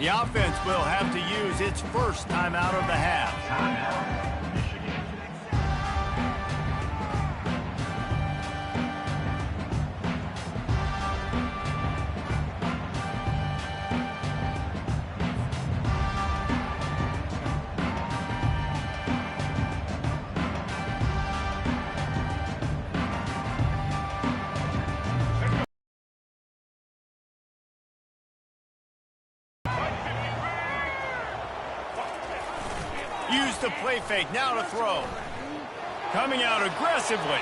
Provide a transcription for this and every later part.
The offense will have to use its first timeout of the half. Use the play fake, now to throw. Coming out aggressively.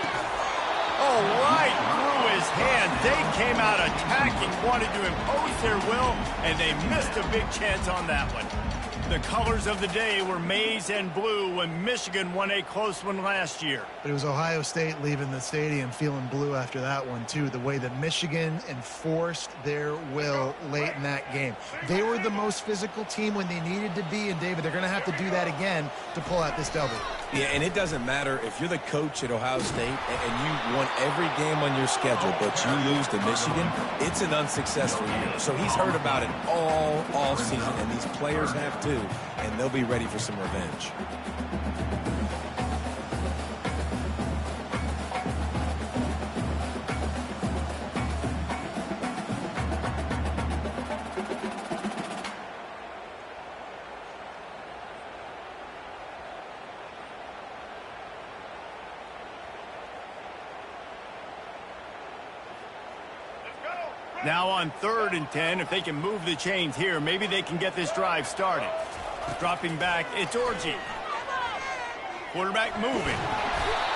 Oh, right through his hand. They came out attacking, wanted to impose their will, and they missed a big chance on that one. The colors of the day were maize and blue when Michigan won a close one last year. But it was Ohio State leaving the stadium feeling blue after that one, too. The way that Michigan enforced their will late in that game. They were the most physical team when they needed to be, and, David, they're going to have to do that again to pull out this W. Yeah, and it doesn't matter if you're the coach at Ohio State and you won every game on your schedule, but you lose to Michigan, it's an unsuccessful year. So he's heard about it all season, and these players have too, and they'll be ready for some revenge. Now on 3rd and 10, if they can move the chains here, maybe they can get this drive started. Dropping back, it's Orji. Quarterback moving.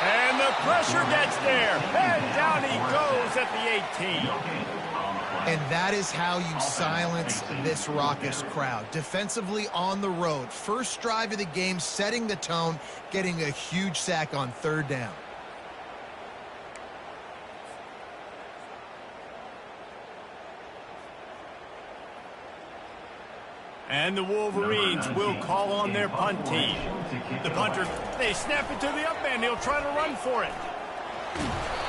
And the pressure gets there. And down he goes at the 18. And that is how you silence this raucous crowd. Defensively on the road. First drive of the game, setting the tone, getting a huge sack on 3rd down. And the Wolverines will call on their punt team. The punter, they snap it to the up man. He'll try to run for it.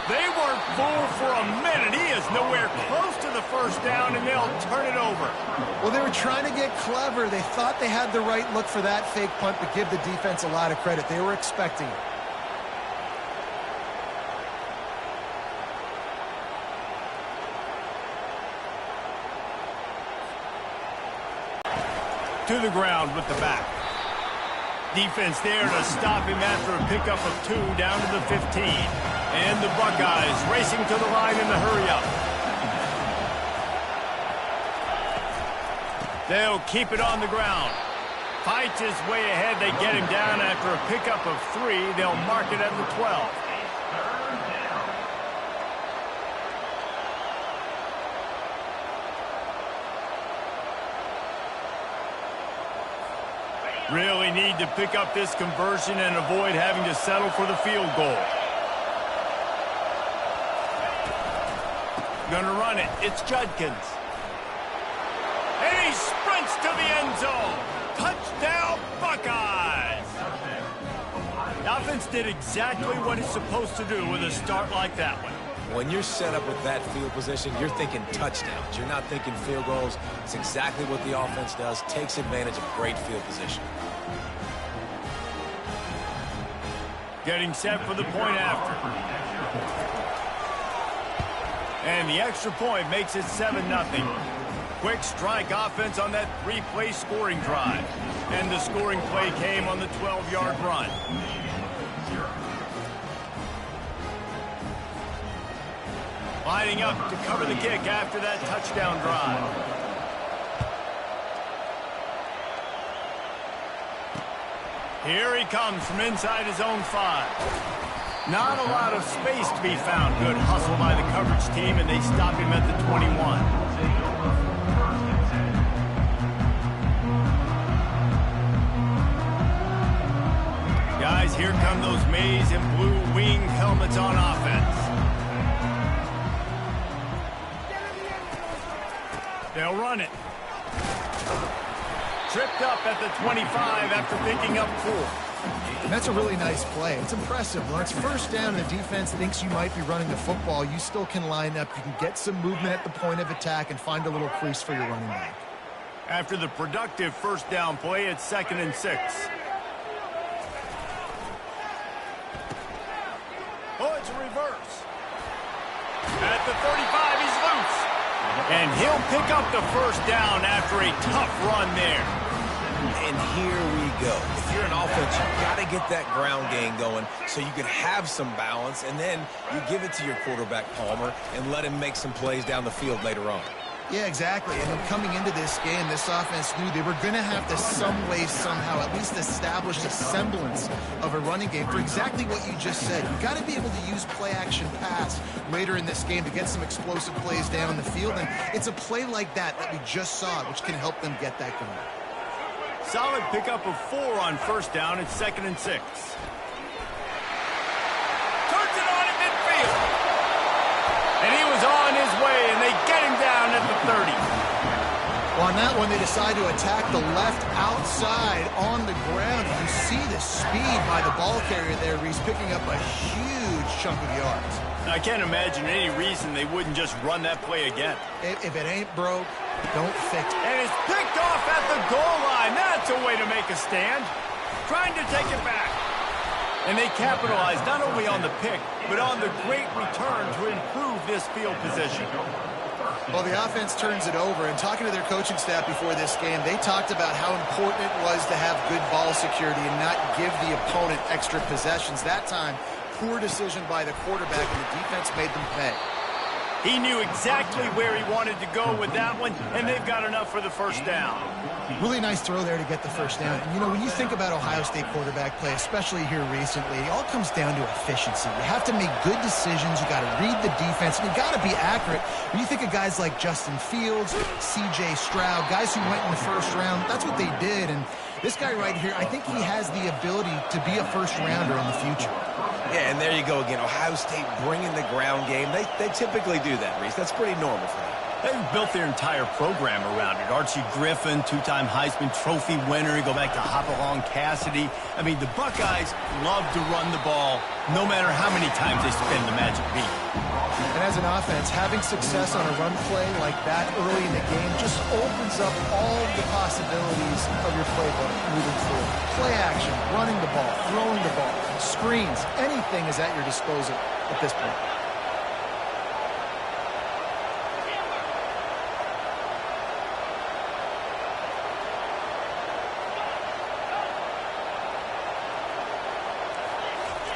They weren't fooled for a minute. He is nowhere close to the first down, and they'll turn it over. Well, they were trying to get clever. They thought they had the right look for that fake punt, but give the defense a lot of credit. They were expecting it. To the ground with the back. Defense there to stop him after a pickup of 2 down to the 15. And the Buckeyes racing to the line in the hurry-up. They'll keep it on the ground. Fights his way ahead. They get him down after a pickup of 3. They'll mark it at the 12. Really need to pick up this conversion and avoid having to settle for the field goal. Gonna run it. It's Judkins. And he sprints to the end zone. Touchdown, Buckeyes! The offense did exactly what it's supposed to do with a start like that one. When you're set up with that field position, you're thinking touchdowns. You're not thinking field goals. It's exactly what the offense does. Takes advantage of great field position. Getting set for the point after. And the extra point makes it 7-0. Quick strike offense on that 3-play scoring drive. And the scoring play came on the 12-yard run. Lining up to cover the kick after that touchdown drive. Here he comes from inside his own 5. Not a lot of space to be found. Good hustle by the coverage team, and they stop him at the 21. Guys, here come those maize and blue winged helmets on offense. They'll run it. Tripped up at the 25 after picking up 4. And that's a really nice play. It's impressive. When it's first down and the defense thinks you might be running the football, you still can line up. You can get some movement at the point of attack and find a little crease for your running back. After the productive first down play, it's 2nd and 6. Oh, it's a reverse. At the 35, he's loose. And he'll pick up the first down after a tough run there. And here we go. If you're an offense, you've got to get that ground game going so you can have some balance, and then you give it to your quarterback, Palmer, and let him make some plays down the field later on. Yeah, exactly. And then coming into this game, this offense knew they were going to have to some way, somehow, at least establish a semblance of a running game for exactly what you just said. You've got to be able to use play-action pass later in this game to get some explosive plays down the field. And it's a play like that we just saw, which can help them get that going. Solid pickup of 4 on first down. It's 2nd and 6. Turns it on at midfield. And he was on his way, and they get him down at the 30. Well, on that one, they decide to attack the left outside on the ground. You see the speed by the ball carrier there. He's picking up a huge chunk of yards. I can't imagine any reason they wouldn't just run that play again. If it ain't broke, don't fix it. And it's picked off at the goal line. That's a way to make a stand. Trying to take it back. And they capitalized not only on the pick, but on the great return to improve this field position. Well, the offense turns it over, and talking to their coaching staff before this game, they talked about how important it was to have good ball security and not give the opponent extra possessions. That time, poor decision by the quarterback, and the defense made them pay. He knew exactly where he wanted to go with that one, and they've got enough for the first down. Really nice throw there to get the first down. And, you know, when you think about Ohio State quarterback play, especially here recently, it all comes down to efficiency. You have to make good decisions. You got to read the defense, and you got to be accurate. When you think of guys like Justin Fields, C.J. Stroud, guys who went in the first round, that's what they did. And this guy right here, I think he has the ability to be a first-rounder in the future. Yeah, and there you go again. Ohio State bringing the ground game. They typically do that, Reese. That's pretty normal for them. They've built their entire program around it. Archie Griffin, 2-time Heisman Trophy winner. You go back to Hopalong Cassidy. I mean, the Buckeyes love to run the ball no matter how many times they spin the magic beat. And as an offense, having success on a run play like that early in the game just opens up all the possibilities of your playbook moving forward. Play action, running the ball, throwing the ball, screens, anything is at your disposal at this point.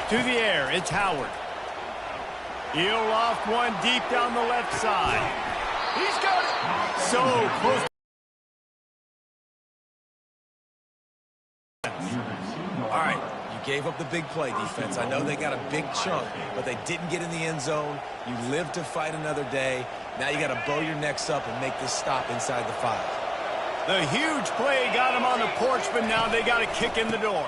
To the air, it's Howard. He'll loft one deep down the left side. He's got it. So close. All right, you gave up the big play, defense. I know they got a big chunk, but they didn't get in the end zone. You live to fight another day. Now you got to bow your necks up and make this stop inside the 5. The huge play got him on the porch, but now they got a kick in the door.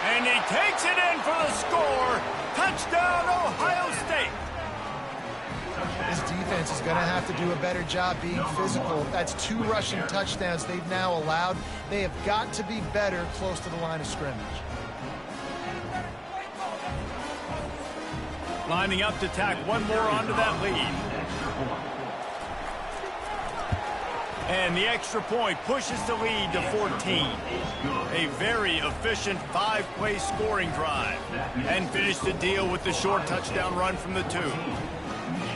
And he takes it in for the score. Touchdown, Ohio State. This defense is going to have to do a better job being physical. That's 2 rushing touchdowns they've now allowed. They have got to be better close to the line of scrimmage. Lining up to tack one more onto that lead. And the extra point pushes the lead to 14. A very efficient 5-play scoring drive. And finish the deal with the short touchdown run from the 2.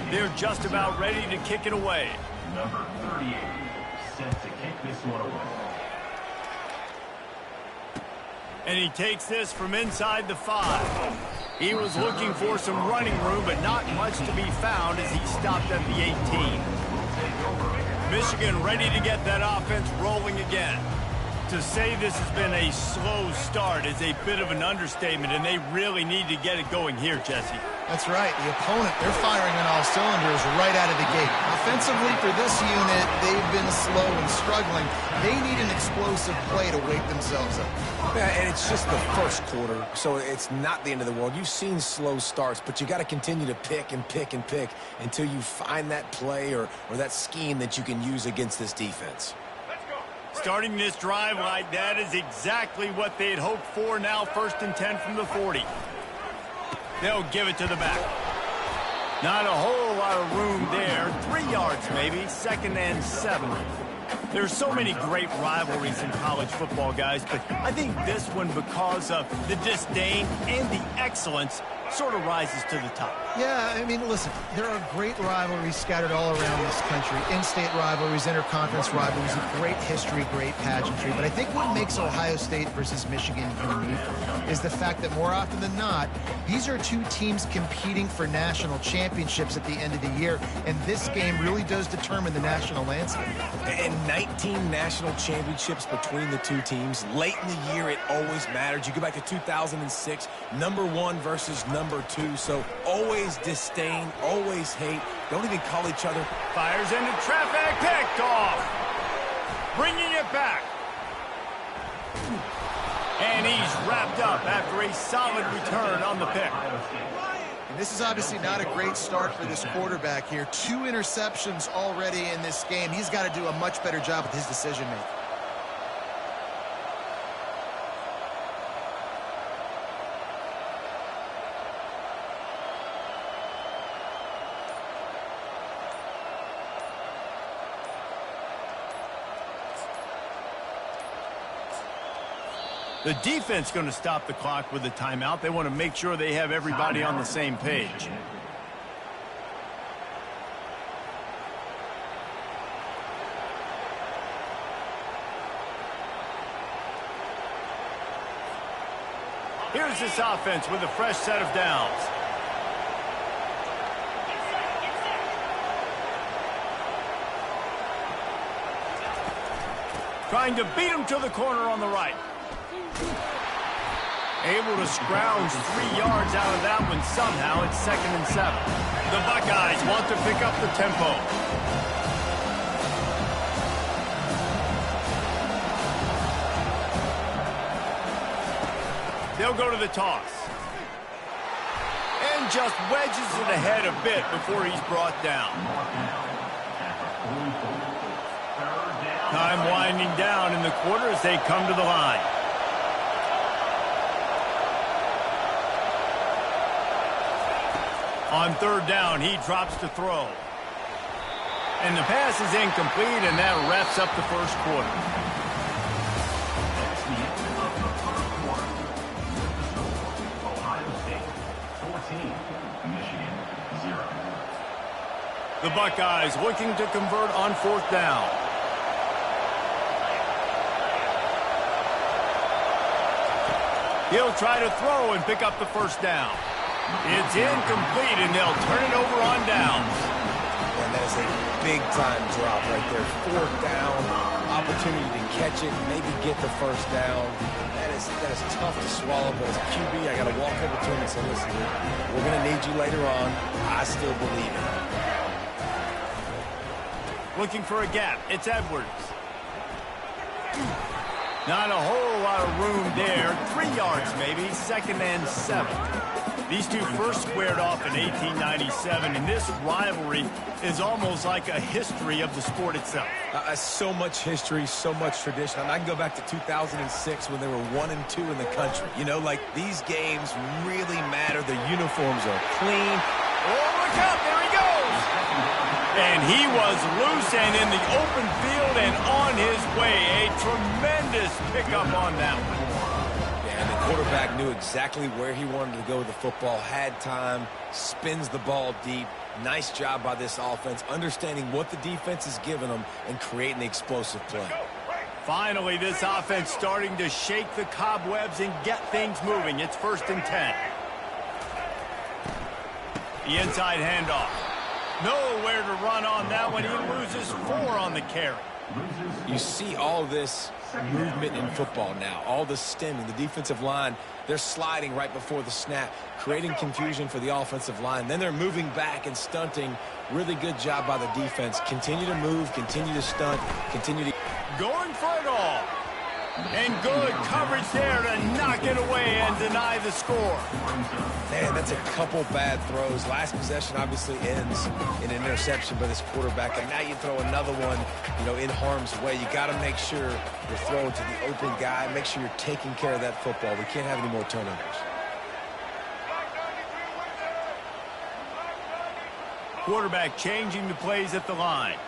They're just about ready to kick it away. Number 38 set to kick this one away. And he takes this from inside the 5. He was looking for some running room, but not much to be found as he stopped at the 18. Michigan ready to get that offense rolling again. To say this has been a slow start is a bit of an understatement, and they really need to get it going here, Jesse. That's right. The opponent, they're firing on all cylinders right out of the gate. Offensively for this unit, they've been slow and struggling. They need an explosive play to wake themselves up. Yeah, and it's just the first quarter, so it's not the end of the world. You've seen slow starts, but you got to continue to pick and pick and pick until you find that play or that scheme that you can use against this defense. Starting this drive like that is exactly what they had hoped for. Now 1st and 10 from the 40. They'll give it to the back. Not a whole lot of room there. 3 yards maybe. 2nd and 7. There's so many great rivalries in college football, guys, but I think this one, because of the disdain and the excellence, sort of rises to the top. Yeah, I mean, listen, there are great rivalries scattered all around this country. In-state rivalries, interconference rivalries, great history, great pageantry. But I think what makes Ohio State versus Michigan unique is the fact that more often than not, these are two teams competing for national championships at the end of the year, and this game really does determine the national landscape. And 19 national championships between the two teams. Late in the year, it always mattered. You go back to 2006, #1 versus #2, so always disdain, always hate. Don't even call each other. Fires into traffic, picked off. Bringing it back. And he's wrapped up after a solid return on the pick. And this is obviously not a great start for this quarterback here. 2 interceptions already in this game. He's got to do a much better job with his decision-making. The defense going to stop the clock with a timeout. They want to make sure they have everybody on the same page. Here's this offense with a fresh set of downs. Trying to beat him to the corner on the right. Able to scrounge 3 yards out of that one somehow. It's 2nd and 7. The Buckeyes want to pick up the tempo. They'll go to the toss. And just wedges it ahead a bit before he's brought down. Time winding down in the quarter as they come to the line. On 3rd down, he drops to throw. And the pass is incomplete, and that wraps up the first quarter. Ohio State 14, Michigan 0. The Buckeyes looking to convert on 4th down. He'll try to throw and pick up the first down. It's incomplete, and they'll turn it over on downs. And that is a big-time drop right there. 4th down, opportunity to catch it, maybe get the first down. That is tough to swallow, but as a QB, I got to walk over to him and say, listen, we're going to need you later on. I still believe in it. Looking for a gap. It's Edwards. Not a whole lot of room there. 3 yards maybe, 2nd and 7. These two first squared off in 1897, and this rivalry is almost like a history of the sport itself. So much history, so much tradition. I can go back to 2006 when they were 1-2 in the country. You know, like, these games really matter. The uniforms are clean. Oh, look out, there he goes! And he was loose and in the open field and on his way. A tremendous pickup on that one. And the quarterback knew exactly where he wanted to go with the football, had time, spins the ball deep. Nice job by this offense, understanding what the defense is giving them and creating the explosive play. Finally, this offense starting to shake the cobwebs and get things moving. It's 1st and 10. The inside handoff. Nowhere to run on that one. He loses 4 on the carry. You see all this movement in football now, all the stemming, the defensive line, they're sliding right before the snap, creating confusion for the offensive line. Then they're moving back and stunting. Really good job by the defense. Continue to move, continue to stunt, continue to... Going for it all. And good coverage there to knock it away and deny the score. Man, that's a couple bad throws. Last possession obviously ends in an interception by this quarterback, and now you throw another one, you know, in harm's way. You got to make sure you're throwing to the open guy. Make sure you're taking care of that football. We can't have any more turnovers. Quarterback changing the plays at the line.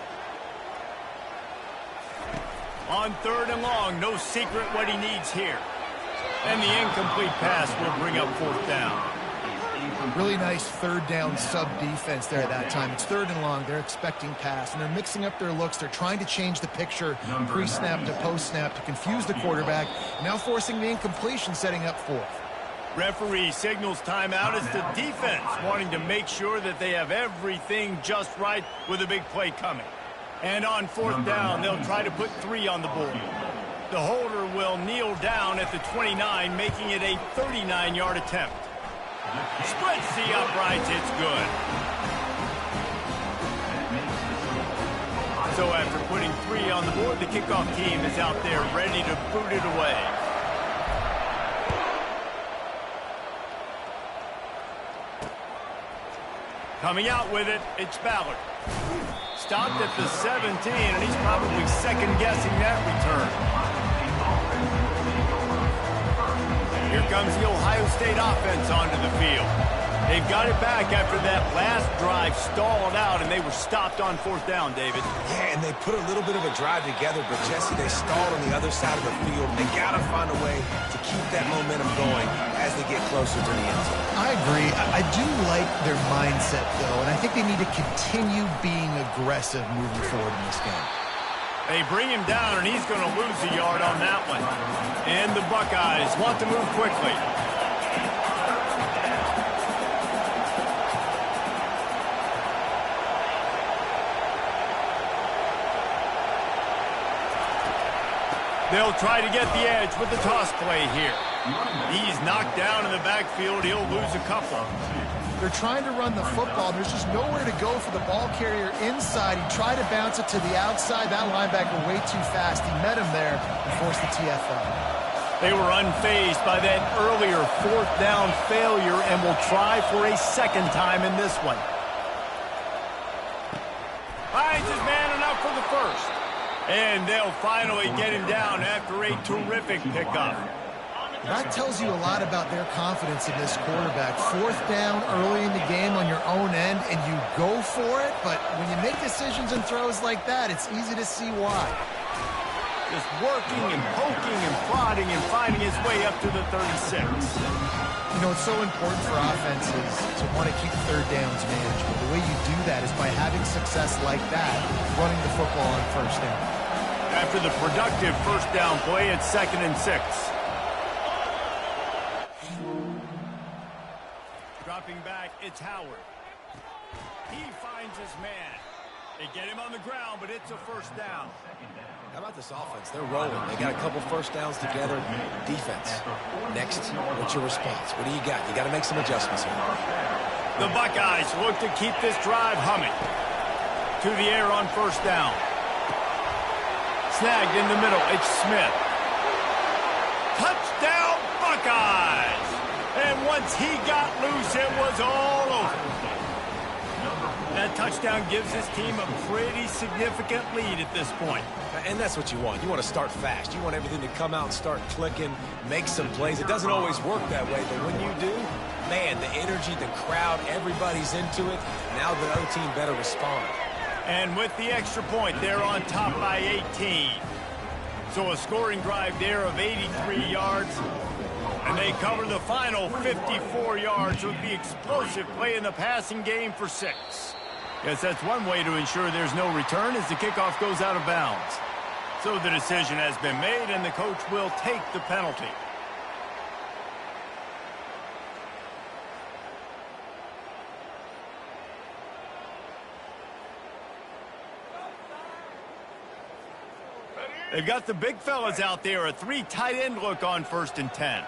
On 3rd and long, no secret what he needs here. And the incomplete pass will bring up 4th down. Really nice 3rd down sub-defense there at that time. It's 3rd and long. They're expecting pass, and they're mixing up their looks. They're trying to change the picture pre-snap to post-snap to confuse the quarterback, now forcing the incompletion, setting up 4th. Referee signals timeout as the defense wanting to make sure that they have everything just right with a big play coming. And on 4th down, they'll try to put 3 on the board. The holder will kneel down at the 29, making it a 39-yard attempt. Splits the uprights, it's good. So after putting 3 on the board, the kickoff team is out there ready to boot it away. Coming out with it, it's Ballard. Stopped at the 17, and he's probably second-guessing that return. Here comes the Ohio State offense onto the field. They've got it back after that last drive stalled out, and they were stopped on 4th down, David. Yeah, and they put a little bit of a drive together, but, Jesse, they stalled on the other side of the field. They got to find a way to keep that momentum going as they get closer to the end zone. I agree. I do like their mindset, though, and I think they need to continue being aggressive moving forward in this game. They bring him down, and he's going to lose a yard on that one. And the Buckeyes want to move quickly. They'll try to get the edge with the toss play here. He's knocked down in the backfield. He'll lose a couple. They're trying to run the football. There's just nowhere to go for the ball carrier inside. He tried to bounce it to the outside. That linebacker way too fast. He met him there and forced the TFL. They were unfazed by that earlier 4th down failure and will try for a second time in this one. Finds his man enough for the first. And they'll finally get him down after a terrific pickup. That tells you a lot about their confidence in this quarterback. 4th down early in the game on your own end, and you go for it, but when you make decisions and throws like that, it's easy to see why. Just working and poking and prodding and finding his way up to the 36. You know, it's so important for offenses to want to keep 3rd downs manageable. The way you do that is by having success like that, running the football on 1st down. After the productive 1st down play, it's 2nd and 6. Dropping back, it's Howard. He finds his man. They get him on the ground, but it's a 1st down. How about this offense? They're rolling. They got a couple 1st downs together. Defense. Next, what's your response? What do you got? You got to make some adjustments here. The Buckeyes look to keep this drive humming. To the air on 1st down. Snagged in the middle. It's Smith. Touchdown, Buckeyes! And once he got loose, it was all over. That touchdown gives his team a pretty significant lead at this point. And that's what you want. You want to start fast. You want everything to come out and start clicking, make some plays. It doesn't always work that way, but when you do, man, the energy, the crowd, everybody's into it. Now the other team better respond. And with the extra point, they're on top by 18. So a scoring drive there of 83 yards. And they cover the final 54 yards with the explosive play in the passing game for 6. Guess that's one way to ensure there's no return as the kickoff goes out of bounds. So the decision has been made, and the coach will take the penalty. They've got the big fellas out there, a 3 tight end look on 1st and 10.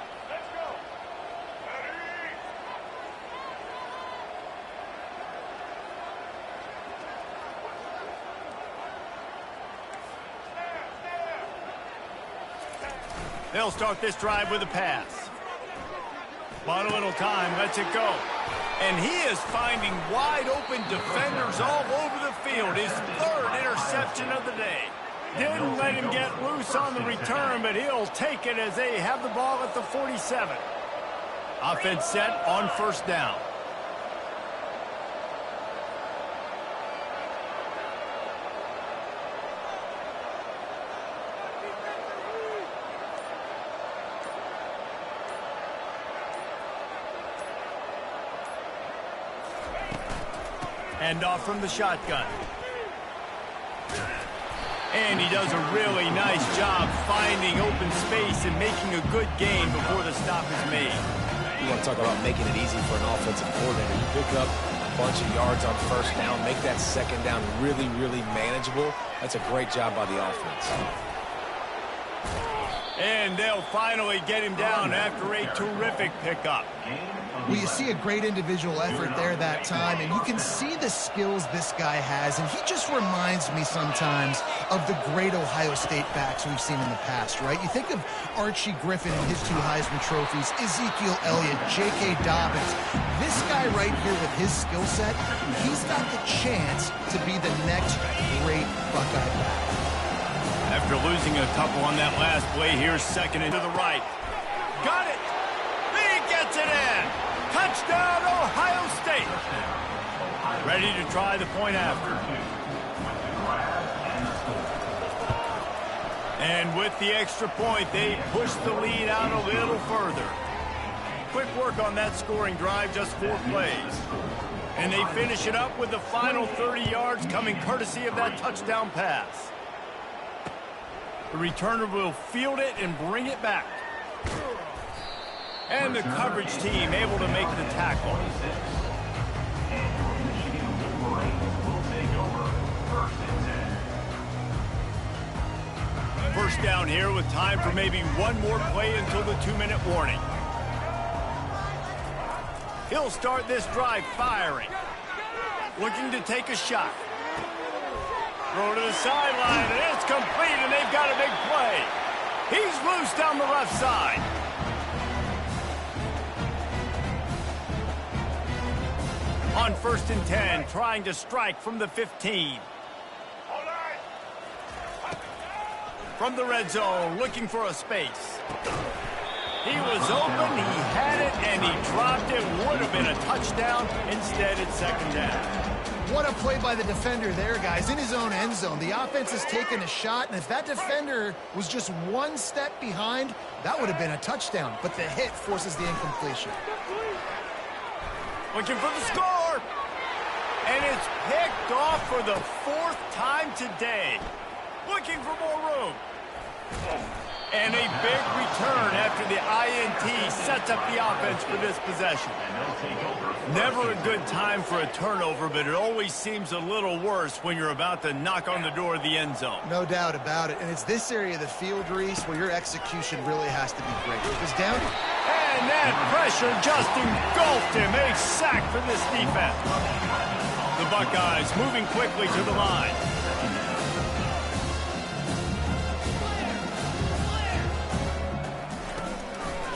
They'll start this drive with a pass. Bought a little time, lets it go. And he is finding wide open defenders all over the field. His 3rd interception of the day. Didn't let him get loose on the return, but he'll take it as they have the ball at the 47. Offense set on 1st down. Handoff from the shotgun. And he does a really nice job finding open space and making a good gain before the stop is made. You want to talk about making it easy for an offensive coordinator. You pick up a bunch of yards on first down, make that second down really, really manageable. That's a great job by the offense. And they'll finally get him down after a terrific pickup. Well, you see a great individual effort there that time, and you can see the skills this guy has, and he just reminds me sometimes of the great Ohio State backs we've seen in the past, right? You think of Archie Griffin and his 2 Heisman trophies, Ezekiel Elliott, J.K. Dobbins. This guy right here with his skill set, he's got the chance to be the next great Buckeye back. After losing a couple on that last play, here's second and to the right. Got it! He gets it in! Touchdown, Ohio State! Ready to try the point after. And with the extra point, they push the lead out a little further. Quick work on that scoring drive, just 4 plays. And they finish it up with the final 30 yards coming courtesy of that touchdown pass. The returner will field it and bring it back. And the coverage team able to make the tackle. First down here with time for maybe one more play until the 2-minute warning. He'll start this drive firing. Looking to take a shot. Throw to the sideline, and it's complete, and they've got a big play. He's loose down the left side. On 1st and 10, trying to strike from the 15. From the red zone, looking for a space. He was open, he had it, and he dropped it. Would have been a touchdown. Instead, it's second down. What a play by the defender there, guys. In his own end zone, the offense has taken a shot, and if that defender was just 1 step behind, that would have been a touchdown. But the hit forces the incompletion. Looking for the score. And it's picked off for the 4th time today. Looking for more room. And a big return after the INT sets up the offense for this possession. Never a good time for a turnover, but it always seems a little worse when you're about to knock on the door of the end zone. No doubt about it. And it's this area of the field, Reese, where your execution really has to be great. Because down... And that pressure just engulfed him. A sack for this defense. The Buckeyes moving quickly to the line.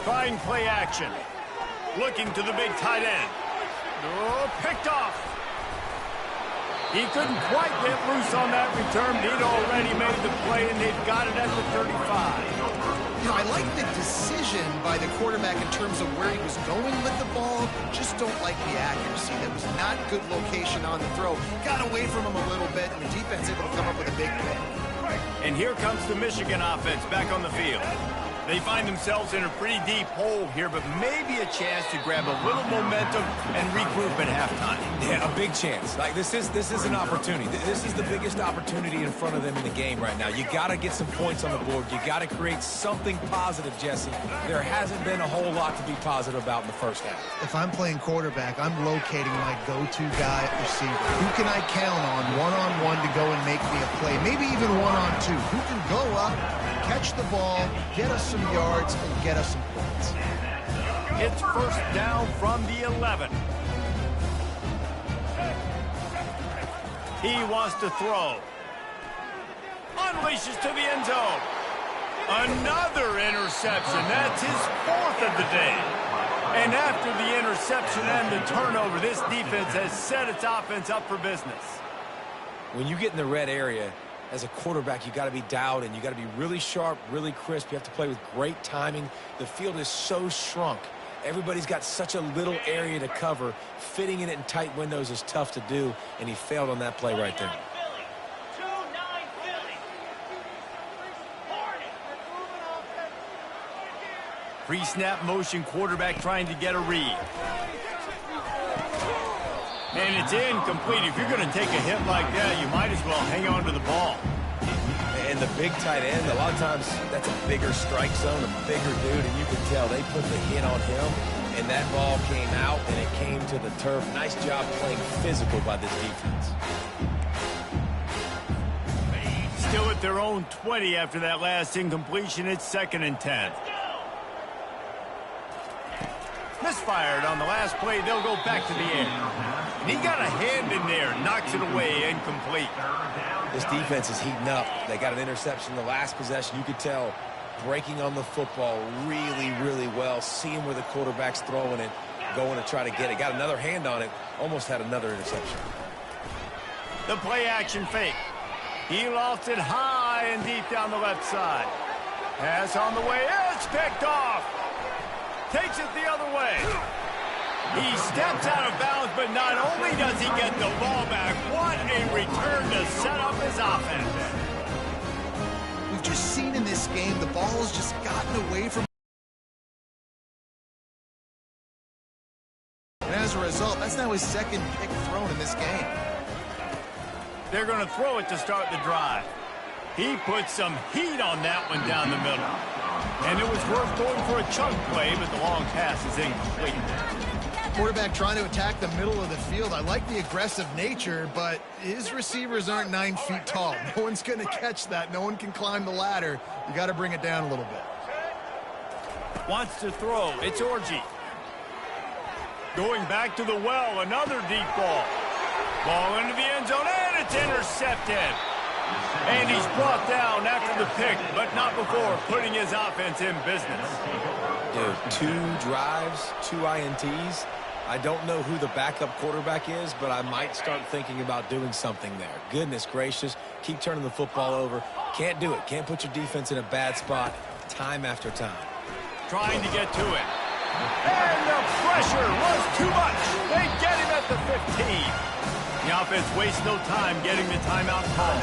Trying play action. Looking to the big tight end. Oh, picked off. He couldn't quite get loose on that return. He'd already made the play, and they've got it at the 35. You know, I like the decision by the quarterback in terms of where he was going with the ball. Just don't like the accuracy. That was not good location on the throw. Got away from him a little bit, and the defense able to come up with a big play. And here comes the Michigan offense back on the field. They find themselves in a pretty deep hole here, but maybe a chance to grab a little momentum and regroup at halftime. Yeah, a big chance. Like this is an opportunity. This is the biggest opportunity in front of them in the game right now. You got to get some points on the board. You got to create something positive, Jesse. There hasn't been a whole lot to be positive about in the first half. If I'm playing quarterback, I'm locating my go-to guy at receiver. Who can I count on one-on-one to go and make me a play? Maybe even one-on-two. Who can go up, catch the ball, get us some yards, and get us some points. It's first down from the 11. He wants to throw. Unleashes to the end zone. Another interception. That's his 4th of the day. And after the interception and the turnover, this defense has set its offense up for business. When you get in the red area, as a quarterback, you got to be dialed in. You got to be really sharp, really crisp. You have to play with great timing. The field is so shrunk. Everybody's got such a little area to cover. Fitting in it in tight windows is tough to do, and he failed on that play right there. Pre-snap motion, quarterback trying to get a read. And it's incomplete. If you're going to take a hit like that, you might as well hang on to the ball. And the big tight end, a lot of times that's a bigger strike zone, a bigger dude, and you can tell they put the hit on him, and that ball came out, and it came to the turf. Nice job playing physical by this defense. Still at their own 20 after that last incompletion. It's 2nd and 10. Misfired on the last play. They'll go back to the air. And he got a hand in there. Knocks it away. Incomplete. This defense is heating up. They got an interception the last possession. You could tell breaking on the football really, really well. Seeing where the quarterback's throwing it. Going to try to get it. Got another hand on it. Almost had another interception. The play action fake. He lost it high and deep down the left side. Pass on the way. It's picked off. Takes it the other way. He steps out of bounds, but not only does he get the ball back, what a return to set up his offense. We've just seen in this game, the ball has just gotten away from. And as a result, that's now his 2nd pick thrown in this game. They're going to throw it to start the drive. He put some heat on that one down the middle. And it was worth going for a chunk play, but the long pass is incomplete. Quarterback trying to attack the middle of the field. I like the aggressive nature, but his receivers aren't 9 feet tall. No one's going to catch that. No one can climb the ladder. You got to bring it down a little bit. Wants to throw. It's Orji. Going back to the well. Another deep ball. Ball into the end zone, and it's intercepted. And he's brought down after the pick, but not before putting his offense in business. Dude, 2 drives, 2 INTs. I don't know who the backup quarterback is, but I might start thinking about doing something there. Goodness gracious. Keep turning the football over. Can't do it. Can't put your defense in a bad spot time after time. Trying to get to it. And the pressure was too much. They get him at the 15. The offense wastes no time getting the timeout call.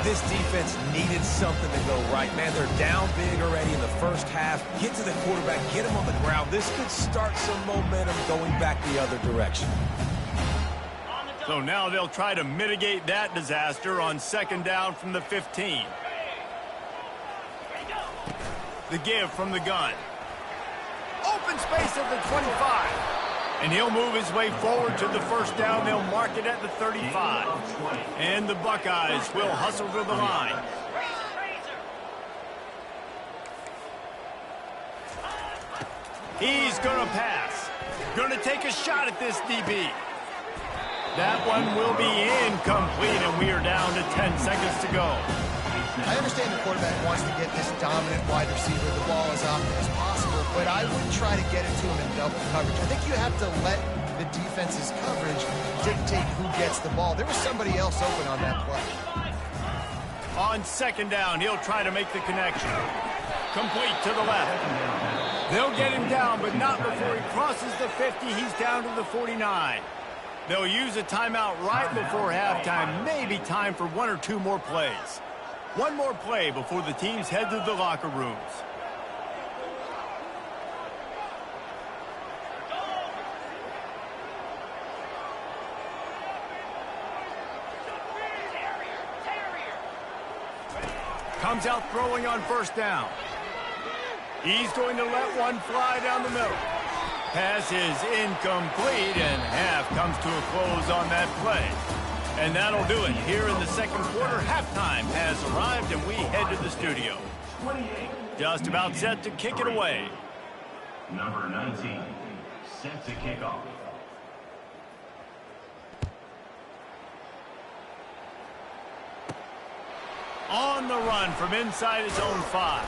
This defense needed something to go right. Man, they're down big already in the first half. Get to the quarterback, get him on the ground. This could start some momentum going back the other direction. So now they'll try to mitigate that disaster on 2nd down from the 15. The give from the gun. Open space at the 25. And he'll move his way forward to the 1st down. They'll mark it at the 35. And the Buckeyes will hustle to the line. He's going to pass. Going to take a shot at this DB. That one will be incomplete, and we are down to 10 seconds to go. I understand the quarterback wants to get this dominant wide receiver the ball as often as possible, but I wouldn't try to get it to him in double coverage. I think you have to let the defense's coverage dictate who gets the ball. There was somebody else open on that play. On 2nd down, he'll try to make the connection. Complete to the left. They'll get him down, but not before he crosses the 50. He's down to the 49. They'll use a timeout right before halftime. Maybe time for 1 or 2 more plays. One more play before the teams head to the locker rooms. Comes out throwing on 1st down. He's going to let one fly down the middle. Pass is incomplete, and half comes to a close on that play. And that'll do it here in the 2nd quarter. Halftime has arrived, and we head to the studio. Just about set to kick it away. Number 19, set to kick off. On the run from inside his own 5.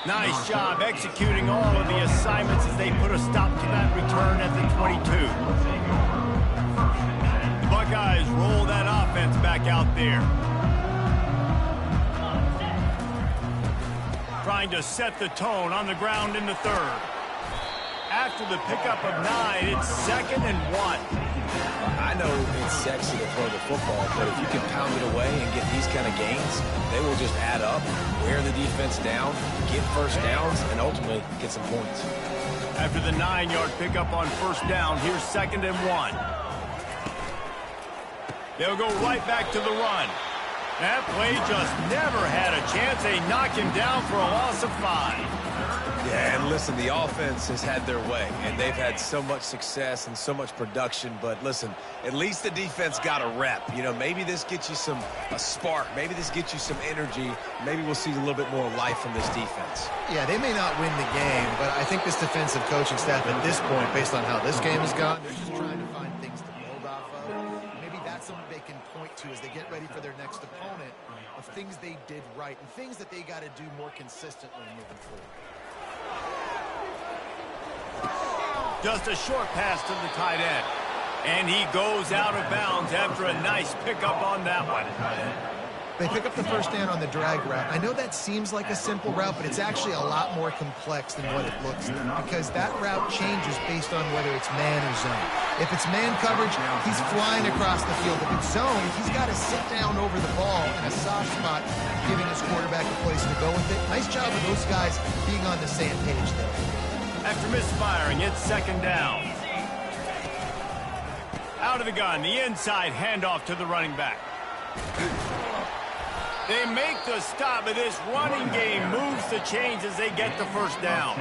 Nice job executing all of the assignments as they put a stop to that return at the 22. Buckeyes roll that offense back out there. Trying to set the tone on the ground in the 3rd. After the pickup of 9, it's 2nd and 1. I know it's sexy to throw the football, but if you can pound it away and get these kind of gains, they will just add up, wear the defense down, get 1st downs, and ultimately get some points. After the 9-yard pickup on 1st down, here's 2nd and 1. They'll go right back to the run. That play just never had a chance. They knock him down for a loss of 5. Yeah, and listen, the offense has had their way, and they've had so much success and so much production. But listen, at least the defense got a rep. You know, maybe this gets you a spark. Maybe this gets you some energy. Maybe we'll see a little bit more life from this defense. Yeah, they may not win the game, but I think this defensive coaching staff at this point, based on how this game has gone, they're just trying to find things to build off of. Maybe that's something they can point to as they get ready for their next opponent, of things they did right and things that they got to do more consistently moving forward. Just a short pass to the tight end. And he goes out of bounds after a nice pickup on that one. They pick up the first down on the drag route. I know that seems like a simple route, but it's actually a lot more complex than what it looks like, because that route changes based on whether it's man or zone. If it's man coverage, he's flying across the field. If it's zone, he's got to sit down over the ball in a soft spot, giving his quarterback a place to go with it. Nice job of those guys being on the same page there. After misfiring, it's second down. Out of the gun, the inside handoff to the running back. They make the stop, but this running game moves the chains as they get the first down.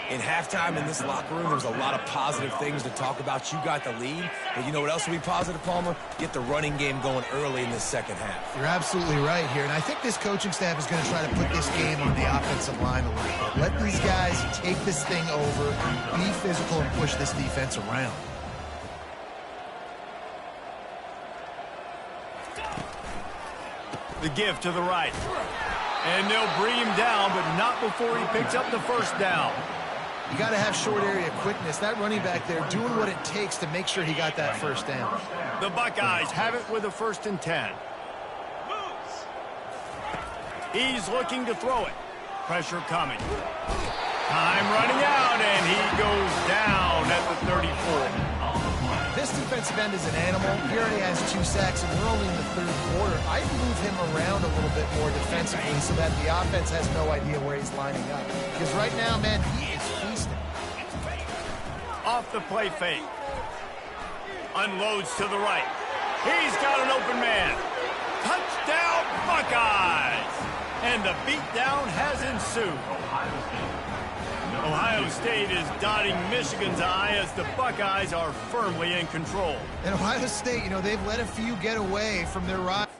In halftime in this locker room, there's a lot of positive things to talk about. You got the lead, but you know what else will be positive, Palmer? Get the running game going early in the second half. You're absolutely right here, and I think this coaching staff is going to try to put this game on the offensive line a little bit. Let these guys take this thing over, be physical, and push this defense around. The give to the right. And they'll bring him down, but not before he picks up the first down. You got to have short area quickness. That running back there doing what it takes to make sure he got that first down. The Buckeyes have it with a 1st and 10. He's looking to throw it. Pressure coming. Time running out, and he goes down at the 34. This defensive end is an animal. He already has 2 sacks, and we're only in the 3rd quarter. I'd move him around a little bit more defensively so that the offense has no idea where he's lining up. Because right now, man, he is feasting. Off the play fake. Unloads to the right. He's got an open man. Touchdown, Buckeyes! And the beatdown has ensued. Ohio State is dotting Michigan's eye as the Buckeyes are firmly in control. And Ohio State, you know, they've let a few get away from their rivals.